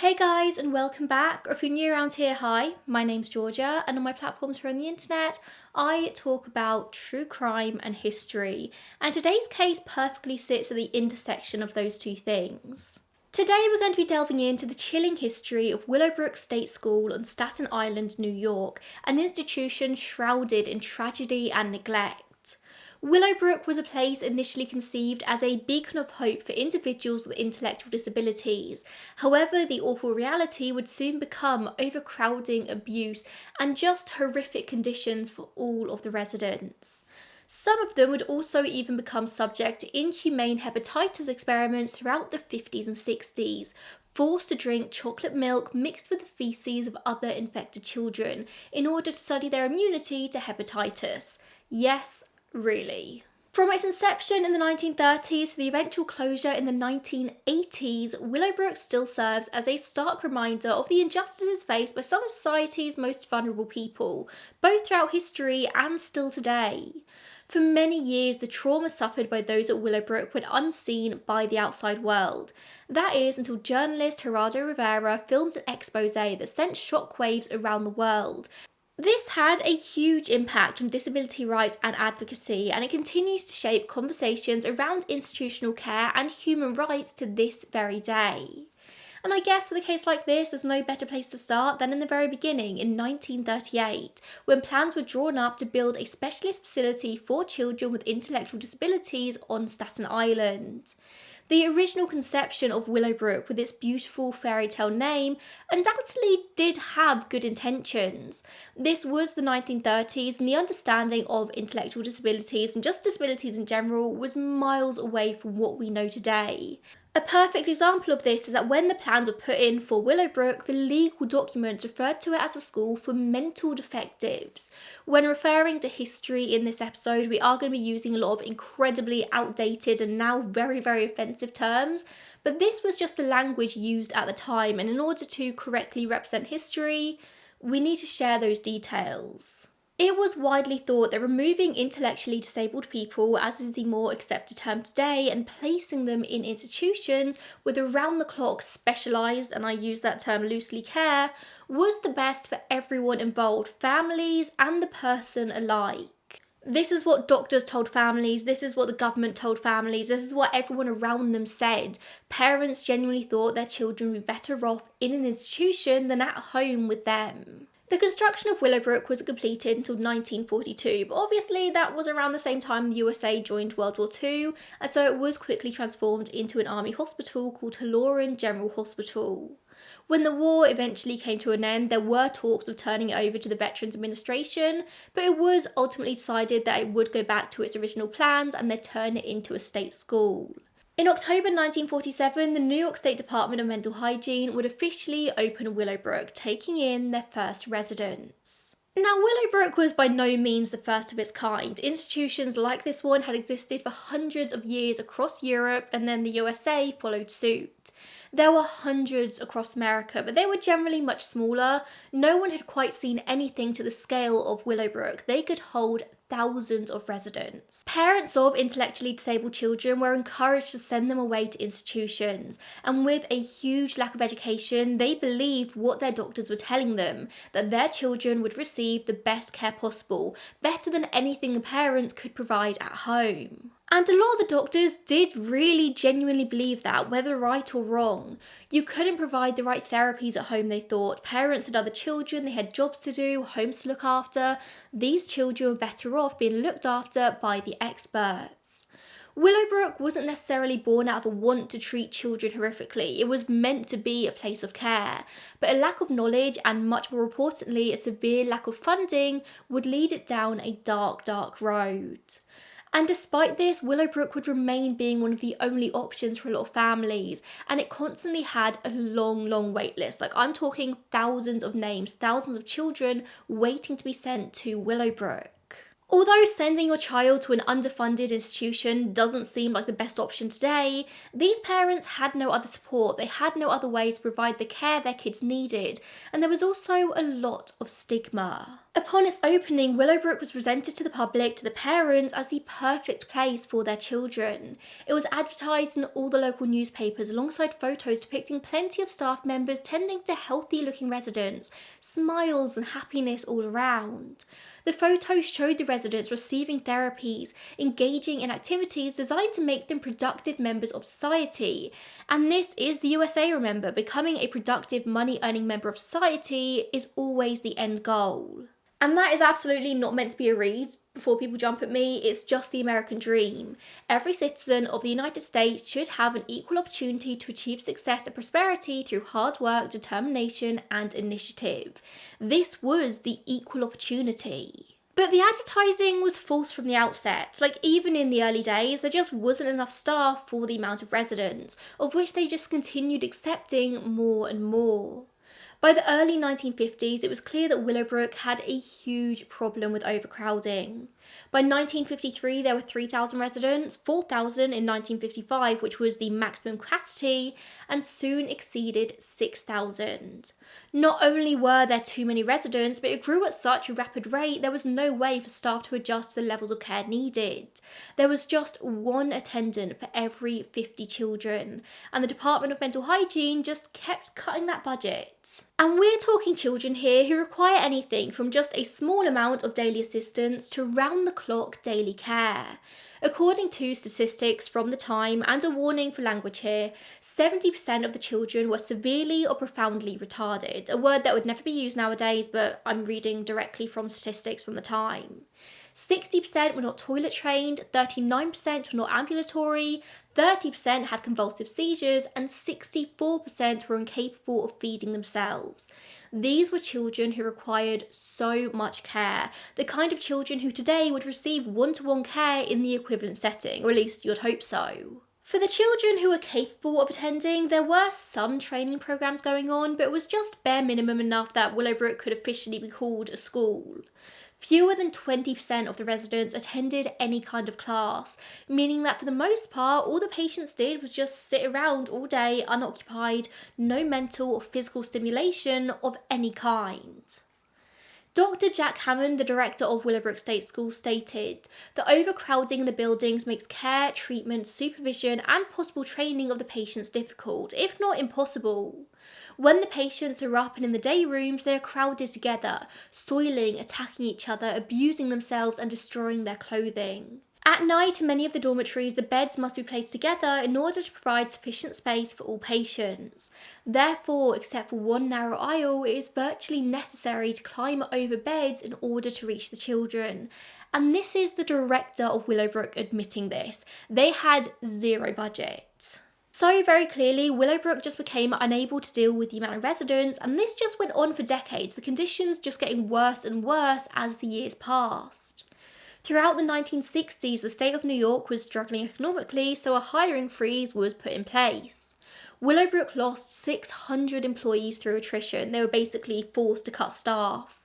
Hey guys, and welcome back. Or if you're new around here, hi, my name's Georgia, and on my platforms here on the internet, I talk about true crime and history. And today's case perfectly sits at the intersection of those two things. Today we're going to be delving into the chilling history of Willowbrook State School on Staten Island, New York, an institution shrouded in tragedy and neglect. Willowbrook was a place initially conceived as a beacon of hope for individuals with intellectual disabilities. However, the awful reality would soon become overcrowding, abuse, and just horrific conditions for all of the residents. Some of them would also even become subject to inhumane hepatitis experiments throughout the 50s and 60s, forced to drink chocolate milk mixed with the feces of other infected children in order to study their immunity to hepatitis. Yes, really. From its inception in the 1930s to the eventual closure in the 1980s, Willowbrook still serves as a stark reminder of the injustices faced by some of society's most vulnerable people, both throughout history and still today. For many years, the trauma suffered by those at Willowbrook went unseen by the outside world. That is, until journalist Gerardo Rivera filmed an expose that sent shockwaves around the world. This had a huge impact on disability rights and advocacy, and it continues to shape conversations around institutional care and human rights to this very day. And I guess with a case like this, there's no better place to start than in the very beginning in 1938, when plans were drawn up to build a specialist facility for children with intellectual disabilities on Staten Island. The original conception of Willowbrook, with its beautiful fairy tale name, undoubtedly did have good intentions. This was the 1930s, and the understanding of intellectual disabilities and just disabilities in general was miles away from what we know today. A perfect example of this is that when the plans were put in for Willowbrook, the legal documents referred to it as a school for mental defectives. When referring to history in this episode, we are going to be using a lot of incredibly outdated and now very, very offensive terms, but this was just the language used at the time, and in order to correctly represent history, we need to share those details. It was widely thought that removing intellectually disabled people, as is the more accepted term today, and placing them in institutions with around-the-clock specialised, and I use that term loosely, care, was the best for everyone involved, families and the person alike. This is what doctors told families, this is what the government told families, this is what everyone around them said. Parents genuinely thought their children would be better off in an institution than at home with them. The construction of Willowbrook was completed until 1942, but obviously that was around the same time the USA joined World War II, and so it was quickly transformed into an army hospital called Halloran General Hospital. When the war eventually came to an end, there were talks of turning it over to the Veterans Administration, but it was ultimately decided that it would go back to its original plans and they'd turn it into a state school. In October 1947, the New York State Department of Mental Hygiene would officially open Willowbrook, taking in their first residents. Now, Willowbrook was by no means the first of its kind. Institutions like this one had existed for hundreds of years across Europe, and then the USA followed suit. There were hundreds across America, but they were generally much smaller. No one had quite seen anything to the scale of Willowbrook. They could hold thousands of residents. Parents of intellectually disabled children were encouraged to send them away to institutions, and with a huge lack of education, they believed what their doctors were telling them, that their children would receive the best care possible, better than anything the parents could provide at home. And a lot of the doctors did really genuinely believe that, whether right or wrong. You couldn't provide the right therapies at home, they thought. Parents had other children, they had jobs to do, homes to look after. These children were better off being looked after by the experts. Willowbrook wasn't necessarily born out of a want to treat children horrifically. It was meant to be a place of care. But a lack of knowledge, and much more importantly, a severe lack of funding, would lead it down a dark, dark road. And despite this, Willowbrook would remain being one of the only options for a lot of families, and it constantly had a long, long wait list. Like, I'm talking thousands of names, thousands of children waiting to be sent to Willowbrook. Although sending your child to an underfunded institution doesn't seem like the best option today, these parents had no other support, they had no other ways to provide the care their kids needed, and there was also a lot of stigma. Upon its opening, Willowbrook was presented to the public, to the parents, as the perfect place for their children. It was advertised in all the local newspapers alongside photos depicting plenty of staff members tending to healthy-looking residents, smiles and happiness all around. The photos showed the residents receiving therapies, engaging in activities designed to make them productive members of society. And this is the USA, remember, becoming a productive money-earning member of society is always the end goal. And that is absolutely not meant to be a read. Before people jump at me, it's just the American dream. Every citizen of the United States should have an equal opportunity to achieve success and prosperity through hard work, determination, and initiative. This was the equal opportunity. But the advertising was false from the outset. Like, even in the early days, there just wasn't enough staff for the amount of residents, of which they just continued accepting more and more. By the early 1950s, it was clear that Willowbrook had a huge problem with overcrowding. By 1953, there were 3,000 residents, 4,000 in 1955, which was the maximum capacity, and soon exceeded 6,000. Not only were there too many residents, but it grew at such a rapid rate there was no way for staff to adjust to the levels of care needed. There was just one attendant for every 50 children, and the Department of Mental Hygiene just kept cutting that budget. And we're talking children here who require anything from just a small amount of daily assistance to round-the-clock daily care. According to statistics from the time, and a warning for language here, 70% of the children were severely or profoundly retarded, a word that would never be used nowadays, but I'm reading directly from statistics from the time. 60% were not toilet trained, 39% were not ambulatory, 30% had convulsive seizures, and 64% were incapable of feeding themselves. These were children who required so much care, the kind of children who today would receive one-to-one care in the equivalent setting, or at least you'd hope so. For the children who were capable of attending, there were some training programs going on, but it was just bare minimum enough that Willowbrook could officially be called a school. Fewer than 20% of the residents attended any kind of class, meaning that for the most part, all the patients did was just sit around all day unoccupied, no mental or physical stimulation of any kind. Dr. Jack Hammond, the director of Willowbrook State School, stated that overcrowding in the buildings makes care, treatment, supervision, and possible training of the patients difficult, if not impossible. When the patients are up and in the day rooms, they are crowded together, soiling, attacking each other, abusing themselves, and destroying their clothing. At night, in many of the dormitories, the beds must be placed together in order to provide sufficient space for all patients. Therefore, except for one narrow aisle, it is virtually necessary to climb over beds in order to reach the children. And this is the director of Willowbrook admitting this. They had zero budget. So very clearly, Willowbrook just became unable to deal with the amount of residents, and this just went on for decades, the conditions just getting worse and worse as the years passed. Throughout the 1960s, the state of New York was struggling economically, so a hiring freeze was put in place. Willowbrook lost 600 employees through attrition. They were basically forced to cut staff.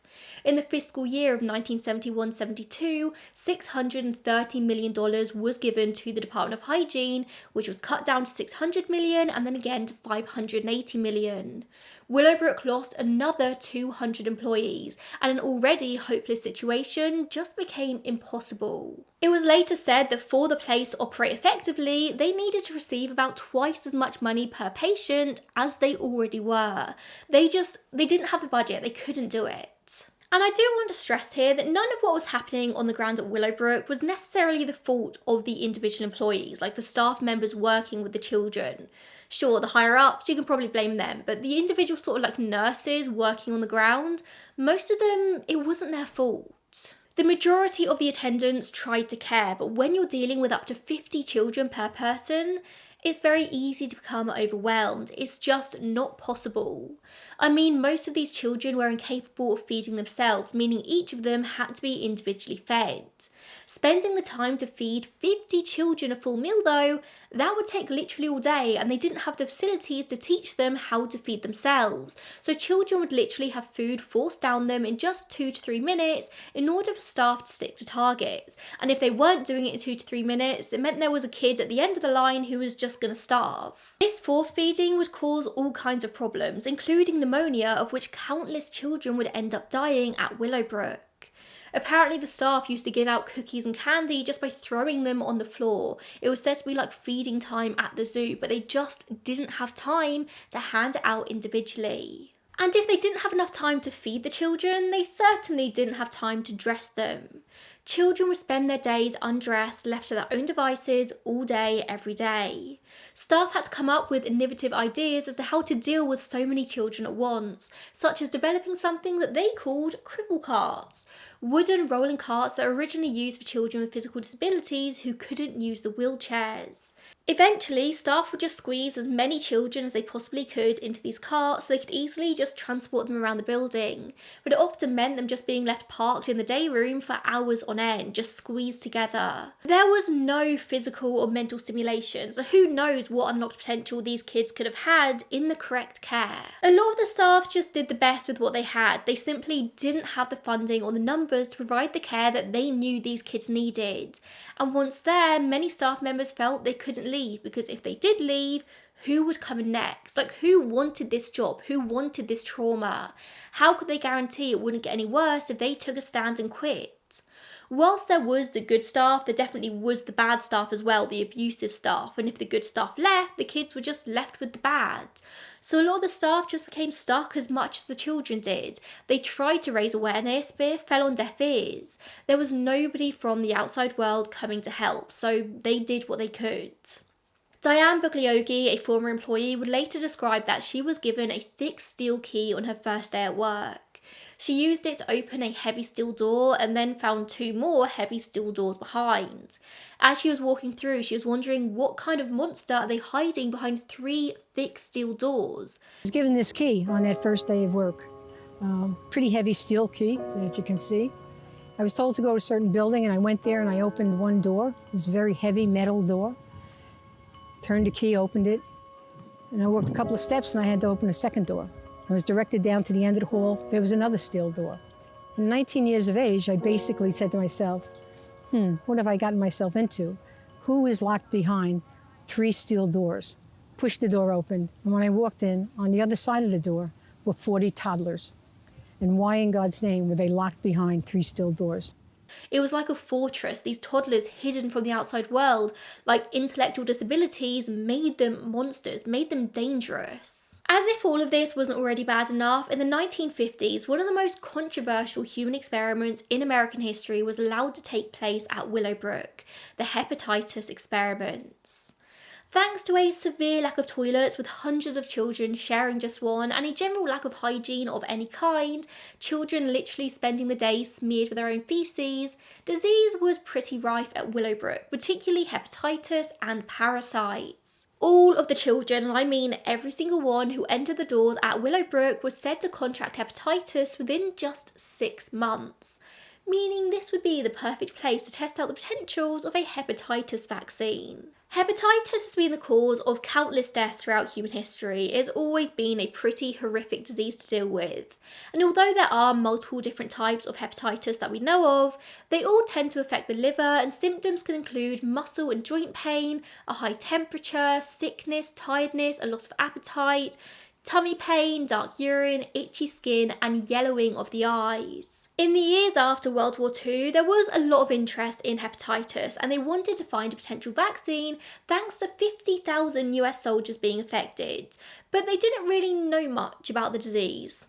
In the fiscal year of 1971-72, $630 million was given to the Department of Hygiene, which was cut down to $600 million and then again to $580 million. Willowbrook lost another 200 employees, and an already hopeless situation just became impossible. It was later said that for the place to operate effectively, they needed to receive about twice as much money per patient as they already were. They didn't have the budget, they couldn't do it. And I do want to stress here that none of what was happening on the ground at Willowbrook was necessarily the fault of the individual employees, like the staff members working with the children. Sure, the higher ups, you can probably blame them, but the individual sort of like nurses working on the ground, most of them, it wasn't their fault. The majority of the attendants tried to care, but when you're dealing with up to 50 children per person, it's very easy to become overwhelmed. It's just not possible. I mean, most of these children were incapable of feeding themselves, meaning each of them had to be individually fed. Spending the time to feed 50 children a full meal though, that would take literally all day, and they didn't have the facilities to teach them how to feed themselves. So children would literally have food forced down them in just 2 to 3 minutes in order for staff to stick to targets. And if they weren't doing it in 2 to 3 minutes, it meant there was a kid at the end of the line who was just just going to starve. This force feeding would cause all kinds of problems, including pneumonia, of which countless children would end up dying at Willowbrook. Apparently the staff used to give out cookies and candy just by throwing them on the floor. It was said to be like feeding time at the zoo, but they just didn't have time to hand it out individually. And if they didn't have enough time to feed the children, they certainly didn't have time to dress them. Children would spend their days undressed, left to their own devices all day, every day. Staff had to come up with innovative ideas as to how to deal with so many children at once, such as developing something that they called cripple carts, wooden rolling carts that were originally used for children with physical disabilities who couldn't use the wheelchairs. Eventually, staff would just squeeze as many children as they possibly could into these carts so they could easily just transport them around the building, but it often meant them just being left parked in the day room for hours on end, just squeezed together. There was no physical or mental stimulation, so who knows what unlocked potential these kids could have had in the correct care. A lot of the staff just did the best with what they had. They simply didn't have the funding or the numbers to provide the care that they knew these kids needed. And once there, many staff members felt they couldn't leave, because if they did leave, who would come in next? Like, who wanted this job? Who wanted this trauma? How could they guarantee it wouldn't get any worse if they took a stand and quit? Whilst there was the good staff, there definitely was the bad staff as well, the abusive staff. And if the good staff left, the kids were just left with the bad. So a lot of the staff just became stuck as much as the children did. They tried to raise awareness, but it fell on deaf ears. There was nobody from the outside world coming to help, so they did what they could. Diane Bugliosi, a former employee, would later describe that she was given a thick steel key on her first day at work. She used it to open a heavy steel door and then found 2 more heavy steel doors behind. As she was walking through, she was wondering what kind of monster are they hiding behind 3 thick steel doors. I was given this key on that first day of work. Pretty heavy steel key, as you can see. I was told to go to a certain building, and I went there and I opened one door. It was a very heavy metal door. Turned the key, opened it, and I walked a couple of steps and I had to open a second door. I was directed down to the end of the hall. There was another steel door. At 19 years of age, I basically said to myself, what have I gotten myself into? Who is locked behind 3 steel doors? Pushed the door open, and when I walked in, on the other side of the door were 40 toddlers. And why in God's name were they locked behind 3 steel doors? It was like a fortress, these toddlers hidden from the outside world, like intellectual disabilities made them monsters, made them dangerous. As if all of this wasn't already bad enough, in the 1950s, one of the most controversial human experiments in American history was allowed to take place at Willowbrook, the hepatitis experiments. Thanks to a severe lack of toilets with hundreds of children sharing just one and a general lack of hygiene of any kind, children literally spending the day smeared with their own feces, disease was pretty rife at Willowbrook, particularly hepatitis and parasites. All of the children, and I mean every single one who entered the doors at Willowbrook, was said to contract hepatitis within just 6 months, meaning this would be the perfect place to test out the potentials of a hepatitis vaccine. Hepatitis has been the cause of countless deaths throughout human history. It has always been a pretty horrific disease to deal with. And although there are multiple different types of hepatitis that we know of, they all tend to affect the liver, and symptoms can include muscle and joint pain, a high temperature, sickness, tiredness, a loss of appetite, tummy pain, dark urine, itchy skin, and yellowing of the eyes. In the years after World War II, there was a lot of interest in hepatitis, and they wanted to find a potential vaccine thanks to 50,000 US soldiers being affected, but they didn't really know much about the disease.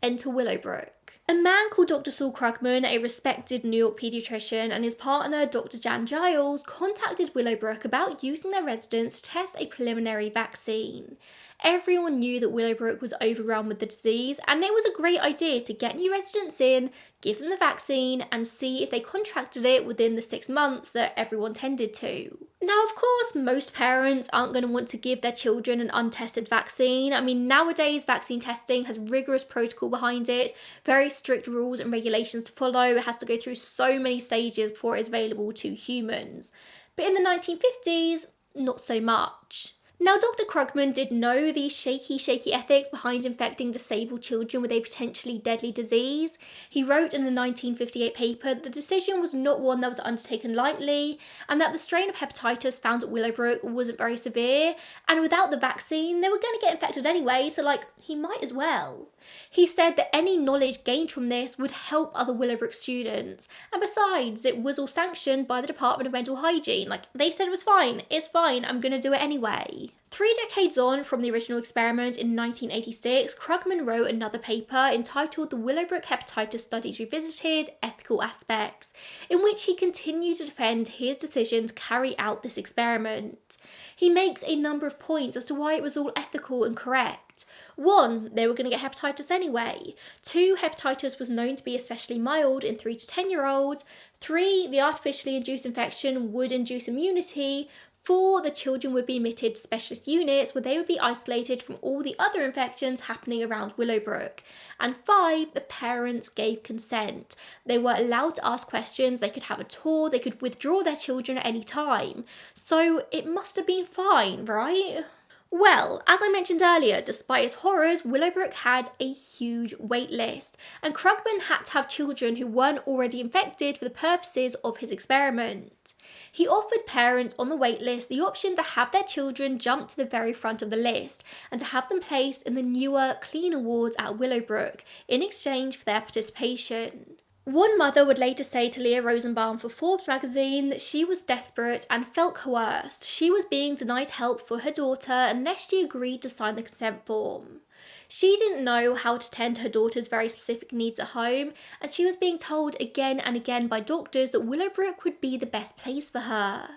Enter Willowbrook. A man called Dr. Saul Krugman, a respected New York paediatrician, and his partner Dr. Jan Giles contacted Willowbrook about using their residents to test a preliminary vaccine. Everyone knew that Willowbrook was overrun with the disease, and it was a great idea to get new residents in, give them the vaccine, and see if they contracted it within the 6 months that everyone tended to. Now, of course, most parents aren't going to want to give their children an untested vaccine. I mean, nowadays vaccine testing has rigorous protocol behind it, very strict rules and regulations to follow. It has to go through so many stages before it is available to humans. But in the 1950s, not so much. Now, Dr. Krugman did know the shaky ethics behind infecting disabled children with a potentially deadly disease. He wrote in the 1958 paper that the decision was not one that was undertaken lightly, and that the strain of hepatitis found at Willowbrook wasn't very severe, and without the vaccine, they were going to get infected anyway, so he might as well. He said that any knowledge gained from this would help other Willowbrook students, and besides, it was all sanctioned by the Department of Mental Hygiene. They said it was fine, it's fine, I'm gonna do it anyway. 3 decades on from the original experiment in 1986, Krugman wrote another paper entitled The Willowbrook Hepatitis Studies Revisited: Ethical Aspects, in which he continued to defend his decision to carry out this experiment. He makes a number of points as to why it was all ethical and correct. 1, they were going to get hepatitis anyway. 2, hepatitis was known to be especially mild in 3 to 10-year-olds. 3, the artificially induced infection would induce immunity. 4, the children would be admitted to specialist units where they would be isolated from all the other infections happening around Willowbrook. And 5, the parents gave consent. They were allowed to ask questions, they could have a tour, they could withdraw their children at any time. So it must have been fine, right? Well, as I mentioned earlier, despite its horrors, Willowbrook had a huge wait list, and Krugman had to have children who weren't already infected for the purposes of his experiment. He offered parents on the wait list the option to have their children jump to the very front of the list and to have them placed in the newer, cleaner wards at Willowbrook in exchange for their participation. One mother would later say to Leah Rosenbaum for Forbes magazine that she was desperate and felt coerced. She was being denied help for her daughter unless she agreed to sign the consent form. She didn't know how to tend to her daughter's very specific needs at home, and she was being told again and again by doctors that Willowbrook would be the best place for her.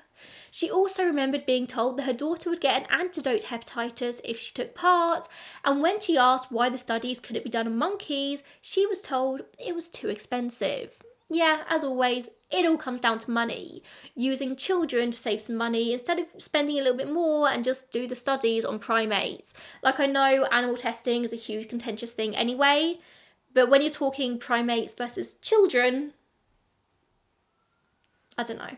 She also remembered being told that her daughter would get an antidote to hepatitis if she took part, and when she asked why the studies couldn't be done on monkeys, she was told it was too expensive. Yeah, as always, it all comes down to money. Using children to save some money instead of spending a little bit more and just do the studies on primates. I know animal testing is a huge contentious thing anyway, but when you're talking primates versus children, I don't know.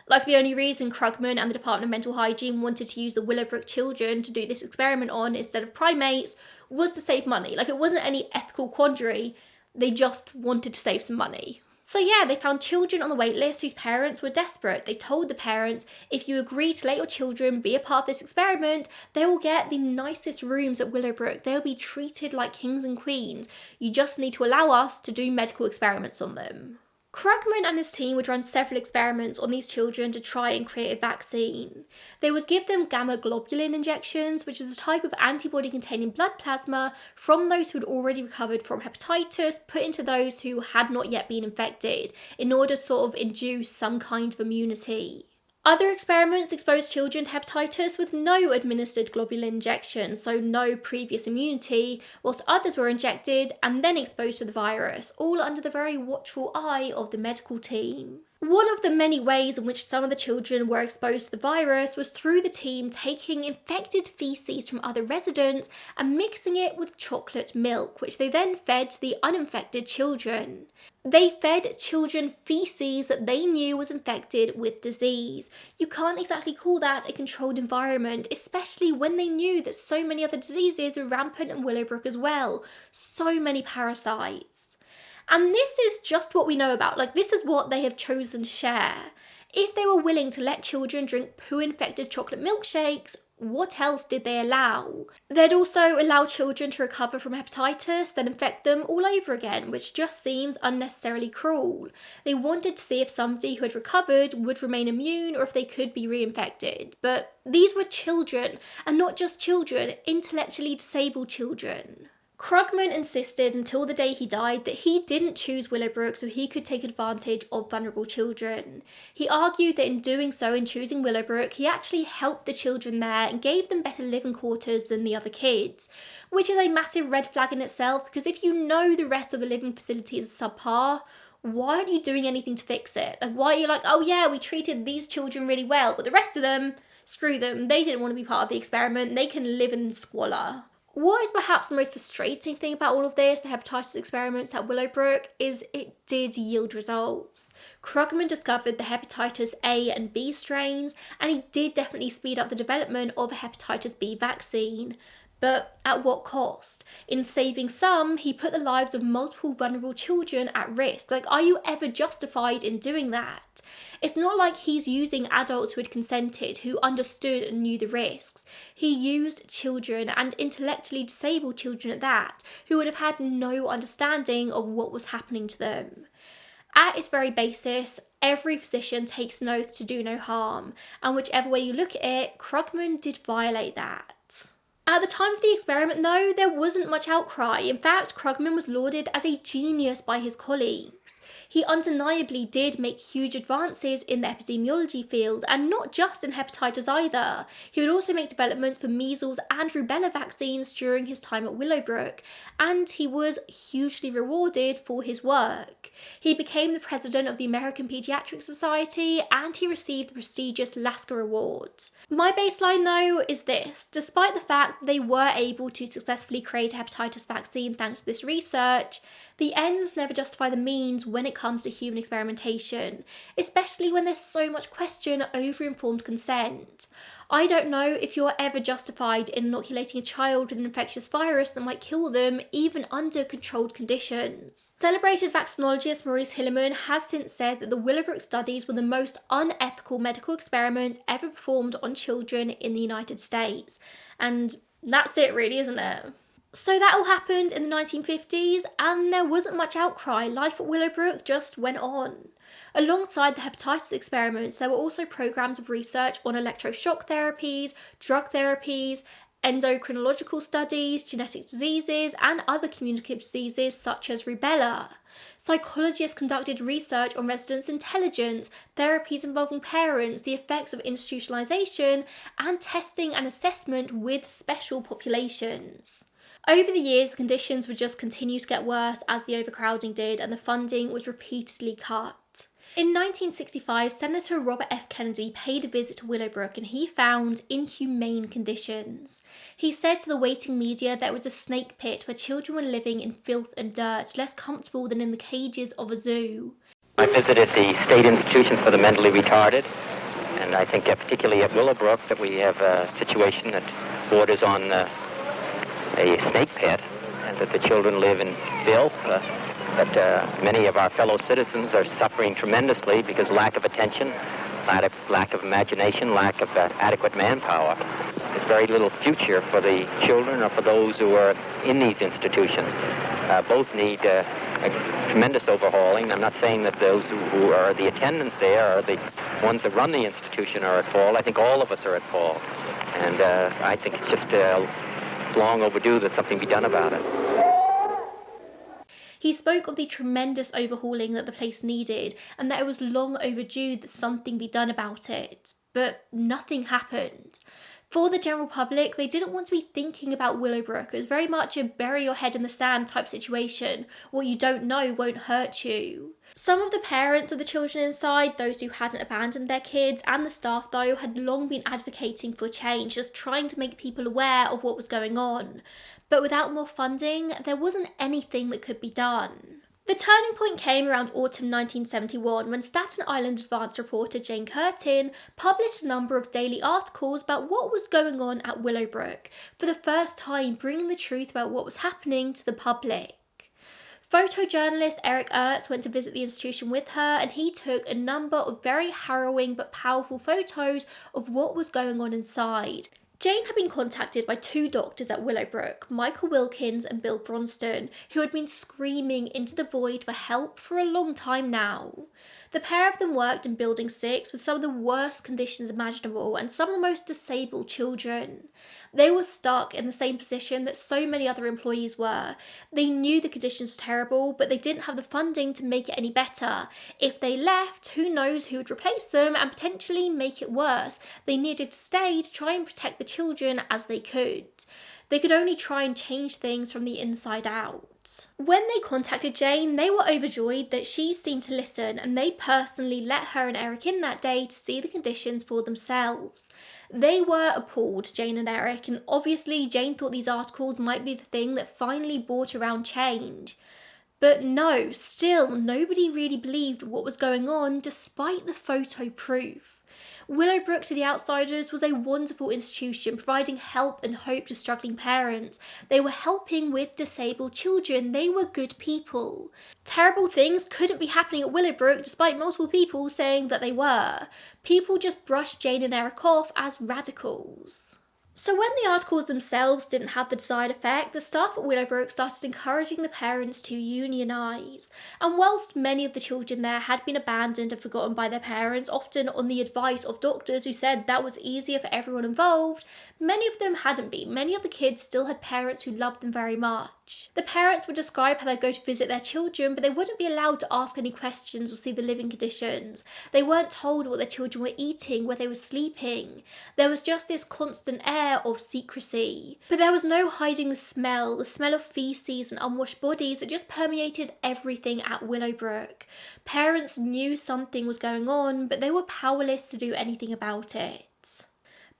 The only reason Krugman and the Department of Mental Hygiene wanted to use the Willowbrook children to do this experiment on instead of primates was to save money. It wasn't any ethical quandary, they just wanted to save some money. So yeah, they found children on the wait list whose parents were desperate. They told the parents, if you agree to let your children be a part of this experiment, they will get the nicest rooms at Willowbrook. They'll be treated like kings and queens. You just need to allow us to do medical experiments on them. Krugman and his team would run several experiments on these children to try and create a vaccine. They would give them gamma globulin injections, which is a type of antibody containing blood plasma from those who had already recovered from hepatitis, put into those who had not yet been infected, in order to sort of induce some kind of immunity. Other experiments exposed children to hepatitis with no administered globulin injection, so no previous immunity, whilst others were injected and then exposed to the virus, all under the very watchful eye of the medical team. One of the many ways in which some of the children were exposed to the virus was through the team taking infected feces from other residents and mixing it with chocolate milk, which they then fed to the uninfected children. They fed children feces that they knew was infected with disease. You can't exactly call that a controlled environment, especially when they knew that so many other diseases were rampant in Willowbrook as well. So many parasites. And this is just what we know about. This is what they have chosen to share. If they were willing to let children drink poo-infected chocolate milkshakes, what else did they allow? They'd also allow children to recover from hepatitis, then infect them all over again, which just seems unnecessarily cruel. They wanted to see if somebody who had recovered would remain immune or if they could be reinfected. But these were children, and not just children, intellectually disabled children. Krugman insisted until the day he died that he didn't choose Willowbrook so he could take advantage of vulnerable children. He argued that in doing so, in choosing Willowbrook, he actually helped the children there and gave them better living quarters than the other kids, which is a massive red flag in itself, because if you know the rest of the living facilities are subpar, why aren't you doing anything to fix it? Why are you oh yeah, we treated these children really well, but the rest of them, screw them, they didn't want to be part of the experiment, they can live in squalor. What is perhaps the most frustrating thing about all of this, the hepatitis experiments at Willowbrook, is it did yield results. Krugman discovered the hepatitis A and B strains, and he did definitely speed up the development of a hepatitis B vaccine. But at what cost? In saving some, he put the lives of multiple vulnerable children at risk. Like, are you ever justified in doing that? It's not like he's using adults who had consented, who understood and knew the risks. He used children, and intellectually disabled children at that, who would have had no understanding of what was happening to them. At its very basis, every physician takes an oath to do no harm, and whichever way you look at it, Krugman did violate that. At the time of the experiment, though, there wasn't much outcry. In fact, Krugman was lauded as a genius by his colleagues. He undeniably did make huge advances in the epidemiology field, and not just in hepatitis either. He would also make developments for measles and rubella vaccines during his time at Willowbrook, and he was hugely rewarded for his work. He became the president of the American Pediatric Society, and he received the prestigious Lasker Award. My baseline, though, is this. Despite the fact that they were able to successfully create a hepatitis vaccine thanks to this research, the ends never justify the means when it comes to human experimentation, especially when there's so much question over informed consent. I don't know if you're ever justified in inoculating a child with an infectious virus that might kill them, even under controlled conditions. Celebrated vaccinologist Maurice Hilleman has since said that the Willowbrook studies were the most unethical medical experiments ever performed on children in the United States. And that's it really, isn't it? So that all happened in the 1950s, and there wasn't much outcry. Life at Willowbrook just went on. Alongside the hepatitis experiments, there were also programs of research on electroshock therapies, drug therapies, endocrinological studies, genetic diseases, and other communicative diseases such as rubella. Psychologists conducted research on residents' intelligence, therapies involving parents, the effects of institutionalization, and testing and assessment with special populations. Over the years, the conditions would just continue to get worse as the overcrowding did, and the funding was repeatedly cut. In 1965, Senator Robert F. Kennedy paid a visit to Willowbrook, and he found inhumane conditions. He said to the waiting media that it was a snake pit where children were living in filth and dirt, less comfortable than in the cages of a zoo. I visited the state institutions for the mentally retarded, and I think particularly at Willowbrook that we have a situation that borders on a snake pit, and that the children live in filth, that many of our fellow citizens are suffering tremendously because lack of attention, lack of imagination, lack of adequate manpower. There's very little future for the children or for those who are in these institutions. Both need a tremendous overhauling. I'm not saying that those who are the attendants there or the ones that run the institution are at fault. I think all of us are at fault. And I think it's just it's long overdue that something be done about it. He spoke of the tremendous overhauling that the place needed, and that it was long overdue that something be done about it. But nothing happened. For the general public, they didn't want to be thinking about Willowbrook. It was very much a bury your head in the sand type situation. What you don't know won't hurt you. Some of the parents of the children inside, those who hadn't abandoned their kids, and the staff though, had long been advocating for change, just trying to make people aware of what was going on. But without more funding, there wasn't anything that could be done. The turning point came around autumn 1971 when Staten Island Advance reporter Jane Curtin published a number of daily articles about what was going on at Willowbrook, for the first time bringing the truth about what was happening to the public. Photojournalist Eric Ertz went to visit the institution with her, and he took a number of very harrowing but powerful photos of what was going on inside. Jane had been contacted by two doctors at Willowbrook, Michael Wilkins and Bill Bronston, who had been screaming into the void for help for a long time now. The pair of them worked in Building 6 with some of the worst conditions imaginable and some of the most disabled children. They were stuck in the same position that so many other employees were. They knew the conditions were terrible, but they didn't have the funding to make it any better. If they left, who knows who would replace them and potentially make it worse. They needed to stay to try and protect the children as they could. They could only try and change things from the inside out. When they contacted Jane, they were overjoyed that she seemed to listen, and they personally let her and Eric in that day to see the conditions for themselves. They were appalled, Jane and Eric, and obviously Jane thought these articles might be the thing that finally brought around change. But no, still, nobody really believed what was going on despite the photo proof. Willowbrook, to the outsiders, was a wonderful institution providing help and hope to struggling parents. They were helping with disabled children. They were good people. Terrible things couldn't be happening at Willowbrook despite multiple people saying that they were. People just brushed Jane and Eric off as radicals. So when the articles themselves didn't have the desired effect, the staff at Willowbrook started encouraging the parents to unionise. And whilst many of the children there had been abandoned and forgotten by their parents, often on the advice of doctors who said that was easier for everyone involved, many of them hadn't been. Many of the kids still had parents who loved them very much. The parents would describe how they'd go to visit their children, but they wouldn't be allowed to ask any questions or see the living conditions. They weren't told what their children were eating, where they were sleeping. There was just this constant air of secrecy. But there was no hiding the smell of feces and unwashed bodies that just permeated everything at Willowbrook. Parents knew something was going on, but they were powerless to do anything about it.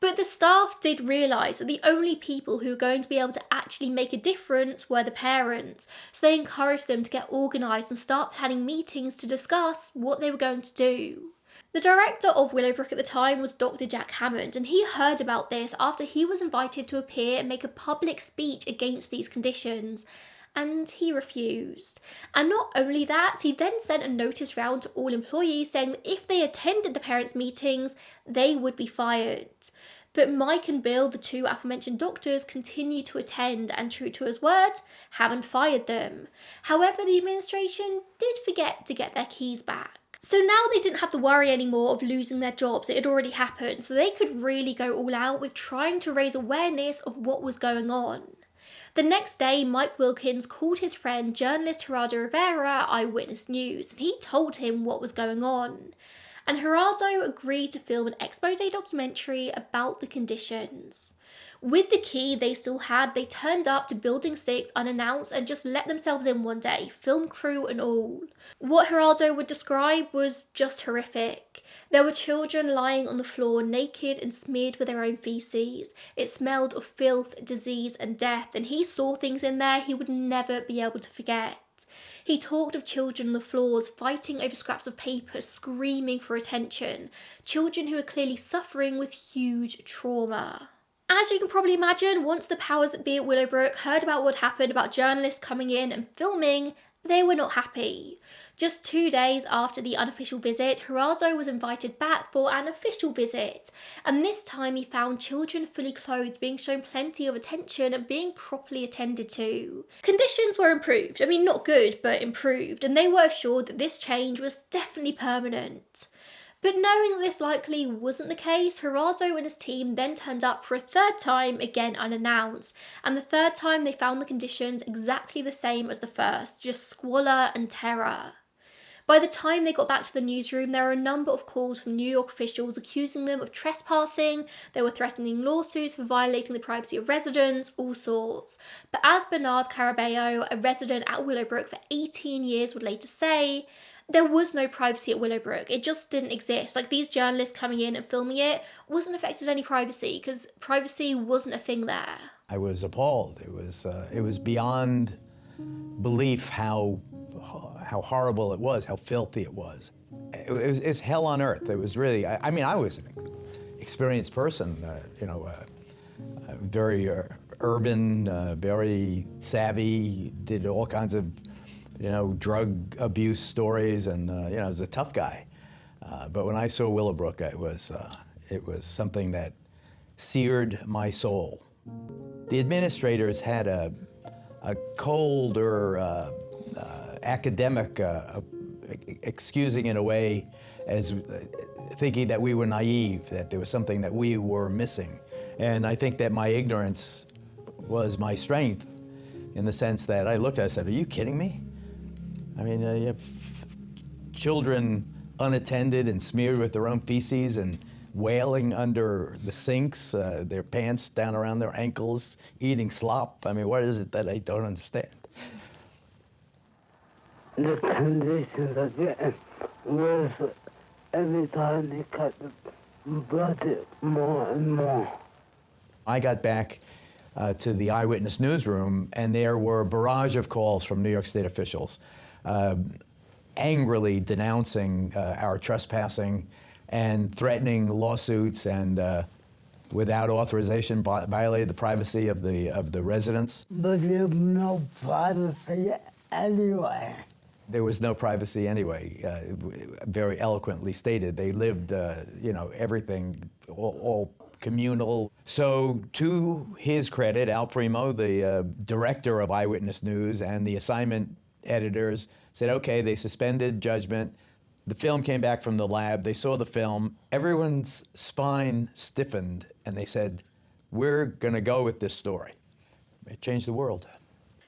But the staff did realise that the only people who were going to be able to actually make a difference were the parents, so they encouraged them to get organised and start planning meetings to discuss what they were going to do. The director of Willowbrook at the time was Dr. Jack Hammond, and he heard about this after he was invited to appear and make a public speech against these conditions, and he refused. And not only that, he then sent a notice round to all employees saying that if they attended the parents' meetings, they would be fired. But Mike and Bill, the two aforementioned doctors, continued to attend, and true to his word, Hammond fired them. However, the administration did forget to get their keys back. So now they didn't have to worry anymore of losing their jobs. It had already happened, so they could really go all out with trying to raise awareness of what was going on. The next day, Mike Wilkins called his friend, journalist Gerardo Rivera, Eyewitness News, and he told him what was going on. And Gerardo agreed to film an expose documentary about the conditions. With the key they still had, they turned up to Building 6 unannounced and just let themselves in one day, film crew and all. What Gerardo would describe was just horrific. There were children lying on the floor naked and smeared with their own feces. It smelled of filth, disease and death, and he saw things in there he would never be able to forget. He talked of children on the floors fighting over scraps of paper, screaming for attention. Children who were clearly suffering with huge trauma. As you can probably imagine, once the powers that be at Willowbrook heard about what happened about journalists coming in and filming, they were not happy. Just 2 days after the unofficial visit, Gerardo was invited back for an official visit, and this time he found children fully clothed being shown plenty of attention and being properly attended to. Conditions were improved, not good, but improved, and they were assured that this change was definitely permanent. But knowing that this likely wasn't the case, Gerardo and his team then turned up for a third time, again unannounced, and the third time they found the conditions exactly the same as the first, just squalor and terror. By the time they got back to the newsroom, there were a number of calls from New York officials accusing them of trespassing. They were threatening lawsuits for violating the privacy of residents, all sorts. But as Bernard Carabello, a resident at Willowbrook for 18 years, would later say, there was no privacy at Willowbrook. It just didn't exist. These journalists coming in and filming it wasn't affected any privacy because privacy wasn't a thing there. I was appalled. It was beyond belief how horrible it was, how filthy it was. It's hell on earth. It was really, I was an experienced person, very urban, very savvy, did all kinds of, drug abuse stories, and, I was a tough guy. But when I saw Willowbrook, it was something that seared my soul. The administrators had a colder, academic excusing in a way as thinking that we were naive, that there was something that we were missing. And I think that my ignorance was my strength in the sense that I looked at it and said, are you kidding me? You have children unattended and smeared with their own feces and wailing under the sinks, their pants down around their ankles, eating slop. What is it that I don't understand? The conditions again was every time they cut but more and more. I got back to the Eyewitness newsroom, and there were a barrage of calls from New York State officials angrily denouncing our trespassing and threatening lawsuits, and without authorization violated the privacy of the residents. But there's no privacy anyway. There was no privacy anyway, very eloquently stated. They lived, everything, all communal. So to his credit, Al Primo, the director of Eyewitness News, and the assignment editors said, okay, they suspended judgment. The film came back from the lab. They saw the film. Everyone's spine stiffened, and they said, we're going to go with this story. It changed the world.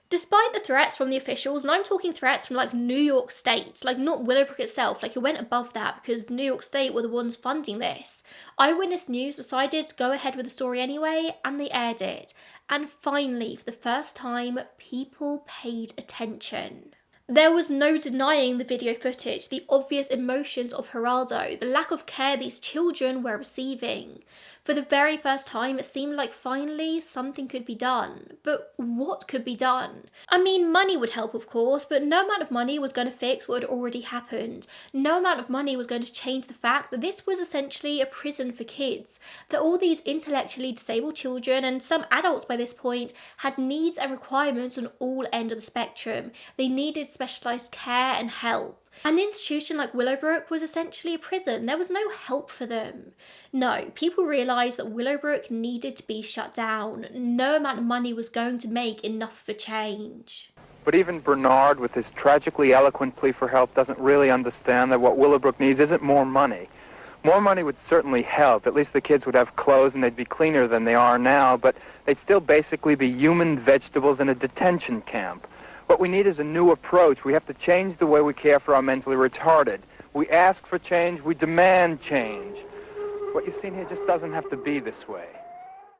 Despite the threats from the officials, and I'm talking threats from like New York State, like not Willowbrook itself, like it went above that because New York State were the ones funding this, Eyewitness News decided to go ahead with the story anyway, and they aired it. And finally, for the first time, people paid attention. There was no denying the video footage, the obvious emotions of Geraldo, the lack of care these children were receiving. For the very first time, it seemed like finally something could be done. But what could be done? I mean, money would help, of course, but no amount of money was going to fix what had already happened. No amount of money was going to change the fact that this was essentially a prison for kids, that all these intellectually disabled children, and some adults by this point, had needs and requirements on all ends of the spectrum. They needed specialised care and help. An institution like Willowbrook was essentially a prison. There was no help for them. No, people realised that Willowbrook needed to be shut down. No amount of money was going to make enough of a change. But even Bernard, with his tragically eloquent plea for help, doesn't really understand that what Willowbrook needs isn't more money. More money would certainly help. At least the kids would have clothes and they'd be cleaner than they are now, but they'd still basically be human vegetables in a detention camp. What we need is a new approach. We have to change the way we care for our mentally retarded. We ask for change, we demand change. What you've seen here just doesn't have to be this way.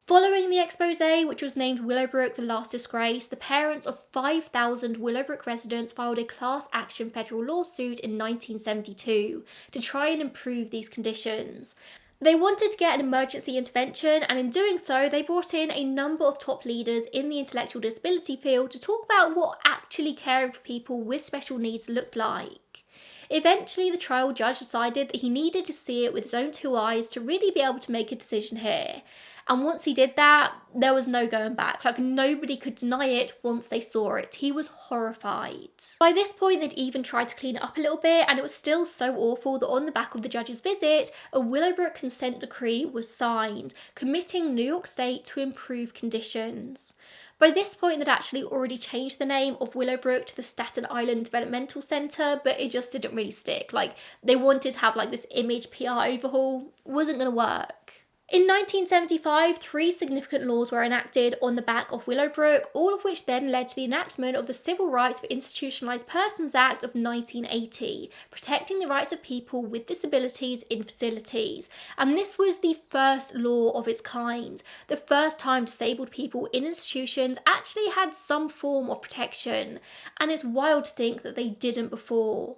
Following the expose, which was named Willowbrook the Last Disgrace, the parents of 5,000 Willowbrook residents filed a class action federal lawsuit in 1972 to try and improve these conditions. They wanted to get an emergency intervention, and in doing so, they brought in a number of top leaders in the intellectual disability field to talk about what actually caring for people with special needs looked like. Eventually, the trial judge decided that he needed to see it with his own two eyes to really be able to make a decision here. And once he did that, there was no going back. Like, nobody could deny it once they saw it. He was horrified. By this point, they'd even tried to clean it up a little bit, and it was still so awful that on the back of the judge's visit, a Willowbrook consent decree was signed, committing New York State to improve conditions. By this point, they'd actually already changed the name of Willowbrook to the Staten Island Developmental Center, but it just didn't really stick. Like, they wanted to have like this image PR overhaul. Wasn't going to work. In 1975, 3 significant laws were enacted on the back of Willowbrook, all of which then led to the enactment of the Civil Rights for Institutionalized Persons Act of 1980, protecting the rights of people with disabilities in facilities. And this was the first law of its kind, the first time disabled people in institutions actually had some form of protection. And it's wild to think that they didn't before.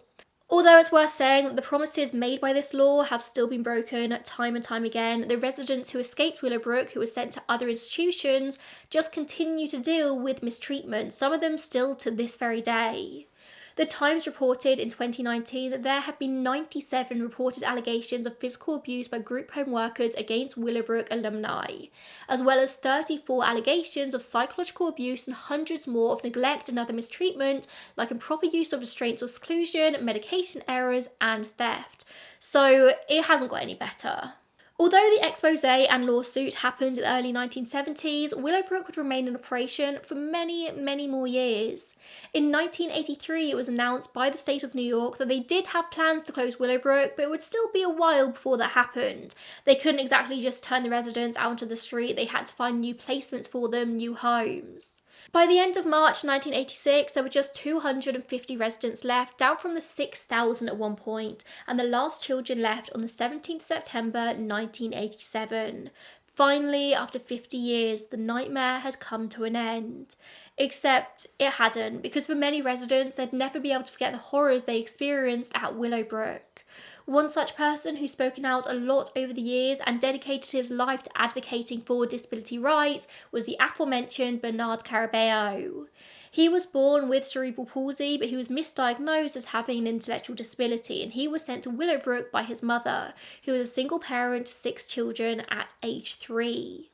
Although it's worth saying that the promises made by this law have still been broken time and time again, the residents who escaped Willowbrook, who were sent to other institutions, just continue to deal with mistreatment, some of them still to this very day. The Times reported in 2019 that there have been 97 reported allegations of physical abuse by group home workers against Willowbrook alumni, as well as 34 allegations of psychological abuse and hundreds more of neglect and other mistreatment, like improper use of restraints or seclusion, medication errors, and theft. So it hasn't got any better. Although the expose and lawsuit happened in the early 1970s, Willowbrook would remain in operation for many, many more years. In 1983, it was announced by the state of New York that they did have plans to close Willowbrook, but it would still be a while before that happened. They couldn't exactly just turn the residents out onto the street, they had to find new placements for them, new homes. By the end of March 1986, there were just 250 residents left, down from the 6,000 at one point, and the last children left on the 17th September 1987. Finally, after 50 years, the nightmare had come to an end. Except it hadn't, because for many residents, they'd never be able to forget the horrors they experienced at Willowbrook. One such person who's spoken out a lot over the years and dedicated his life to advocating for disability rights was the aforementioned Bernard Carabeo. He was born with cerebral palsy, but he was misdiagnosed as having an intellectual disability, and he was sent to Willowbrook by his mother, who was a single parent to 6 children at age 3.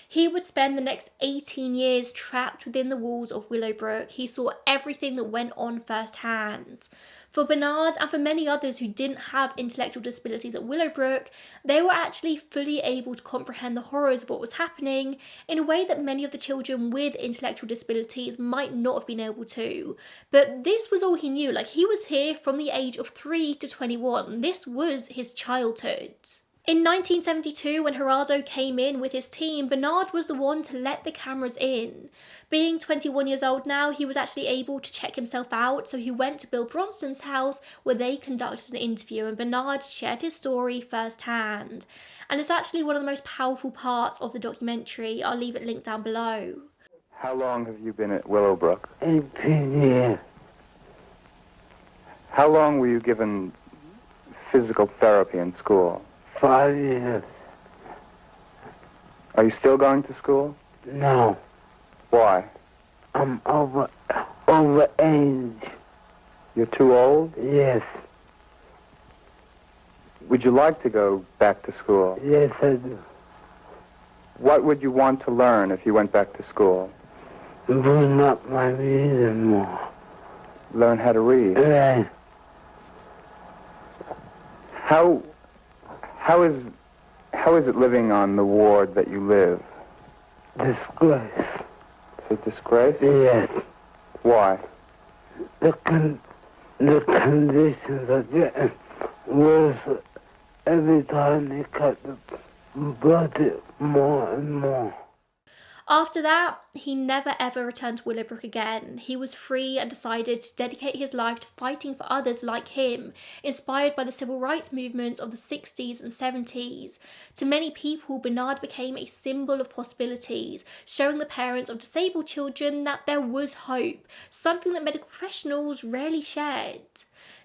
He would spend the next 18 years trapped within the walls of Willowbrook. He saw everything that went on firsthand. For Bernard and for many others who didn't have intellectual disabilities at Willowbrook, they were actually fully able to comprehend the horrors of what was happening in a way that many of the children with intellectual disabilities might not have been able to. But this was all he knew. Like, he was here from the age of 3 to 21. This was his childhood. In 1972, when Gerardo came in with his team, Bernard was the one to let the cameras in. Being 21 years old now, he was actually able to check himself out, so he went to Bill Bronson's house where they conducted an interview, and Bernard shared his story firsthand. And it's actually one of the most powerful parts of the documentary. I'll leave it linked down below. How long have you been at Willowbrook? 18 years. How long were you given physical therapy in school? 5 years. Are you still going to school? No, Why? I'm over age. You're too old? Yes, Would you like to go back to school? yes I do. What would you want to learn if you went back to school? Bring up my reason more. Learn how to read. Right. How is it living on the ward that you live? Disgrace. Is it disgrace? Yes. Why? The conditions are getting worse every time they cut the budget more and more. After that, he never ever returned to Willowbrook again. He was free and decided to dedicate his life to fighting for others like him, inspired by the civil rights movements of the 60s and 70s. To many people, Bernard became a symbol of possibilities, showing the parents of disabled children that there was hope, something that medical professionals rarely shared.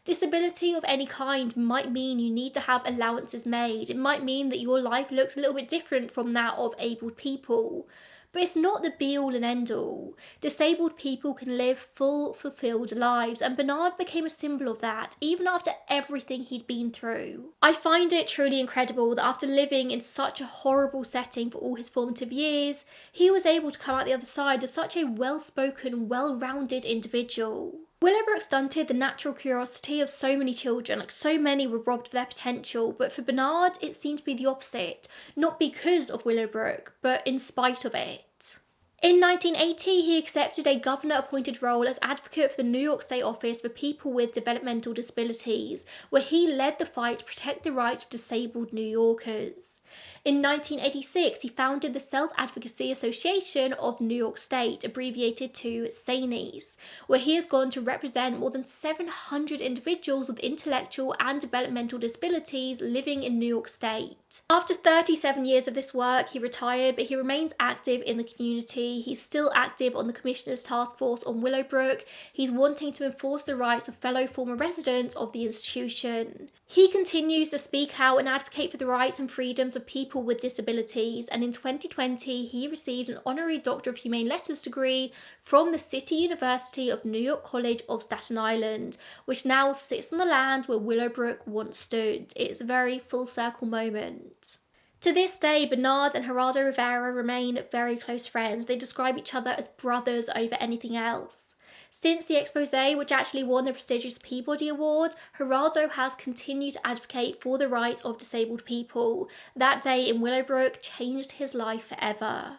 Disability of any kind might mean you need to have allowances made. It might mean that your life looks a little bit different from that of abled people. But it's not the be-all and end-all. Disabled people can live full, fulfilled lives, and Bernard became a symbol of that, even after everything he'd been through. I find it truly incredible that after living in such a horrible setting for all his formative years, he was able to come out the other side as such a well-spoken, well-rounded individual. Willowbrook stunted the natural curiosity of so many children, like so many were robbed of their potential, but for Bernard it seemed to be the opposite, not because of Willowbrook, but in spite of it. In 1980, he accepted a governor-appointed role as advocate for the New York State Office for People with Developmental Disabilities, where he led the fight to protect the rights of disabled New Yorkers. In 1986, he founded the Self-Advocacy Association of New York State, abbreviated to SANES, where he has gone to represent more than 700 individuals with intellectual and developmental disabilities living in New York State. After 37 years of this work, he retired, but he remains active in the community. He's still active on the Commissioner's Task Force on Willowbrook. He's wanting to enforce the rights of fellow former residents of the institution. He continues to speak out and advocate for the rights and freedoms of people with disabilities, and in 2020 he received an honorary Doctor of Humane Letters degree from the City University of New York College of Staten Island, which now sits on the land where Willowbrook once stood. It's a very full circle moment. To this day, Bernard and Gerardo Rivera remain very close friends. They describe each other as brothers over anything else. Since the expose, which actually won the prestigious Peabody Award, Gerardo has continued to advocate for the rights of disabled people. That day in Willowbrook changed his life forever.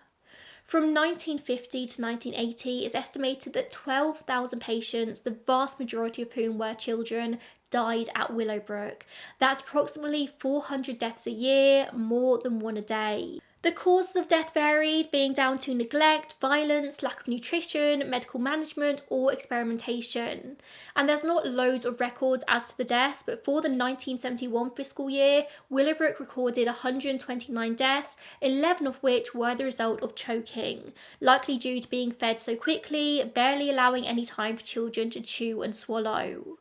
From 1950 to 1980, it's estimated that 12,000 patients, the vast majority of whom were children, died at Willowbrook. That's approximately 400 deaths a year, more than one a day. The causes of death varied, being down to neglect, violence, lack of nutrition, medical management, or experimentation. And there's not loads of records as to the deaths, but for the 1971 fiscal year, Willowbrook recorded 129 deaths, 11 of which were the result of choking, likely due to being fed so quickly, barely allowing any time for children to chew and swallow.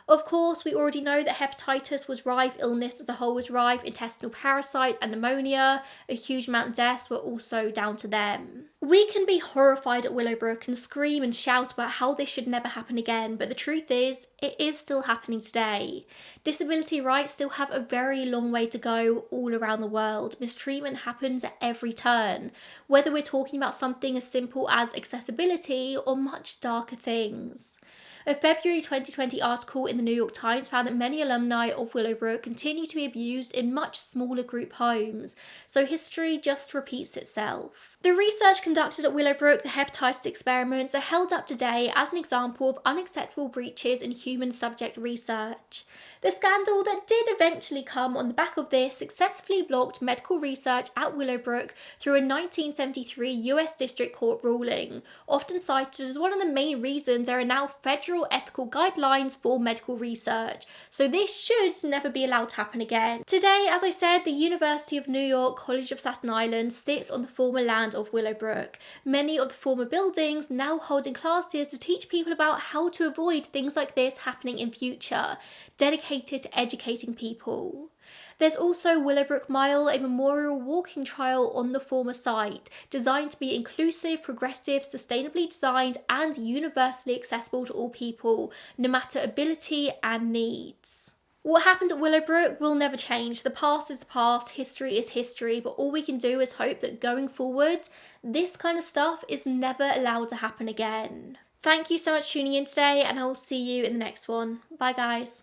Of course, we already know that hepatitis was rife, illness as a whole was rife, intestinal parasites and pneumonia, a huge amount of deaths were also down to them. We can be horrified at Willowbrook and scream and shout about how this should never happen again, but the truth is, it is still happening today. Disability rights still have a very long way to go all around the world. Mistreatment happens at every turn, whether we're talking about something as simple as accessibility or much darker things. A February 2020 article in the New York Times found that many alumni of Willowbrook continue to be abused in much smaller group homes, so history just repeats itself. The research conducted at Willowbrook, the hepatitis experiments, are held up today as an example of unacceptable breaches in human subject research. The scandal that did eventually come on the back of this successfully blocked medical research at Willowbrook through a 1973 US District Court ruling, often cited as one of the main reasons there are now federal ethical guidelines for medical research, so this should never be allowed to happen again. Today, as I said, the University of New York College of Staten Island sits on the former land of Willowbrook, many of the former buildings now holding classes to teach people about how to avoid things like this happening in future, dedicated to educating people. There's also Willowbrook Mile, a memorial walking trail on the former site, designed to be inclusive, progressive, sustainably designed, and universally accessible to all people, no matter ability and needs. What happened at Willowbrook will never change. The past is the past, history is history, but all we can do is hope that going forward, this kind of stuff is never allowed to happen again. Thank you so much for tuning in today, and I will see you in the next one. Bye guys.